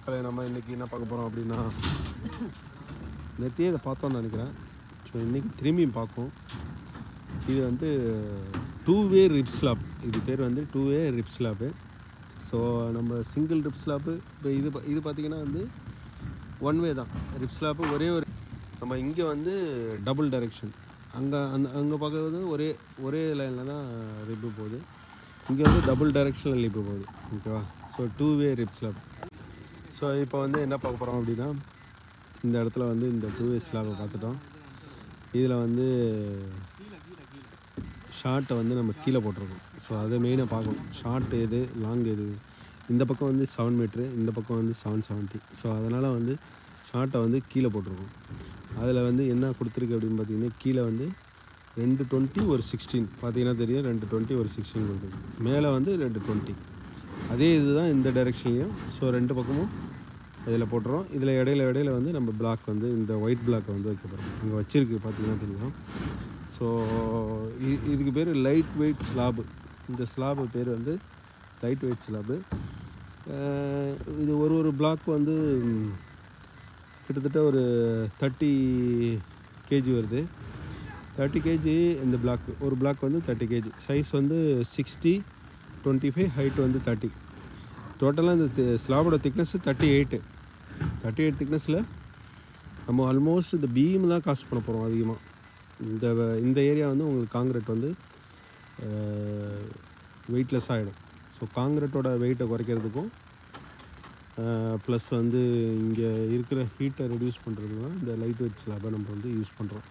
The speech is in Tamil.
மக்களை நம்ம இன்றைக்கி என்ன பார்க்க போகிறோம் அப்படின்னா, நேற்றே இதை பார்த்தோன்னு நினைக்கிறேன். ஸோ இன்றைக்கி திரும்பியும் பார்ப்போம். இது வந்து 2-வே ரிப் ஸ்லாப். இது பேர் வந்து 2-வே ரிப் ஸ்லாப்பு. ஸோ நம்ம சிங்கிள் ரிப் ஸ்லாப்பு இப்போ இது பார்த்திங்கன்னா வந்து 1-வே தான் ரிப் ஸ்லாப்பு. ஒரே ஒரு நம்ம இங்கே வந்து டபுள் டைரெக்ஷன். அங்கே பார்க்குறது ஒரே லைனில் தான் ரிப்பு போகுது. இங்கே வந்து டபுள் டைரெக்ஷனில் ரிப்பு போகுது. ஓகேவா? ஸோ 2-வே ரிப் ஸ்லாப். ஸோ இப்போ வந்து என்ன பார்க்க போகிறோம் அப்படின்னா, இந்த இடத்துல வந்து இந்த 2-வே ஸ்லாப்பை பார்த்துட்டோம். இதில் வந்து ஷார்ட்டை வந்து நம்ம கீழே போட்டிருக்கோம். ஸோ அதை மெயினாக பார்க்கணும். ஷார்ட் எது, லாங் எது. இந்த பக்கம் வந்து 7 மீட்ரு, இந்த பக்கம் வந்து 770. ஸோ அதனால் வந்து ஷார்ட்டை வந்து கீழே போட்டிருக்கோம். அதில் வந்து என்ன கொடுத்துருக்கு அப்படின்னு பார்த்தீங்கன்னா, கீழே வந்து 220 ஒரு 16 பார்த்தீங்கன்னா தெரியும். 220 ஒரு 16 கொடுத்துருக்கு. மேலே வந்து 220. அதே இது தான் இந்த டைரெக்ஷன்லையும். ஸோ 2 பக்கமும் இதில் போட்டுறோம். இதில் இடையில வந்து நம்ம பிளாக் வந்து இந்த ஒயிட் பிளாக்கை வந்து வைக்க போகிறோம். அங்கே வச்சுருக்கு பார்த்தீங்கன்னா தெரியும். ஸோ இதுக்கு பேர் லைட் வெயிட் ஸ்லாபு. இந்த ஸ்லாபு பேர் வந்து லைட் வெயிட் ஸ்லாபு. இது ஒரு பிளாக் வந்து கிட்டத்தட்ட ஒரு 30 கேஜி வருது. 30 கேஜி இந்த பிளாக். ஒரு பிளாக் வந்து 30 கேஜி. சைஸ் வந்து 60, 25, ஹைட் வந்து 30. டோட்டலாக இந்த ஸ்லாபோட திக்னஸ் 38 திக்னஸில் நம்ம ஆல்மோஸ்ட் இந்த பீம் தான் காஸ்ட் பண்ண போகிறோம் அதிகமாக. இந்த ஏரியா வந்து உங்களுக்கு காங்கிரீட் வந்து வெயிட்லெஸ் ஆகிடும். ஸோ காங்கிரீட்டோட வெயிட்டை குறைக்கிறதுக்கும் ப்ளஸ் வந்து இங்கே இருக்கிற ஹீட்டை ரெடியூஸ் பண்ணுறதுக்கு தான் இந்த லைட் வெயிட் ஸ்லாபை நம்ம வந்து யூஸ் பண்ணுறோம்.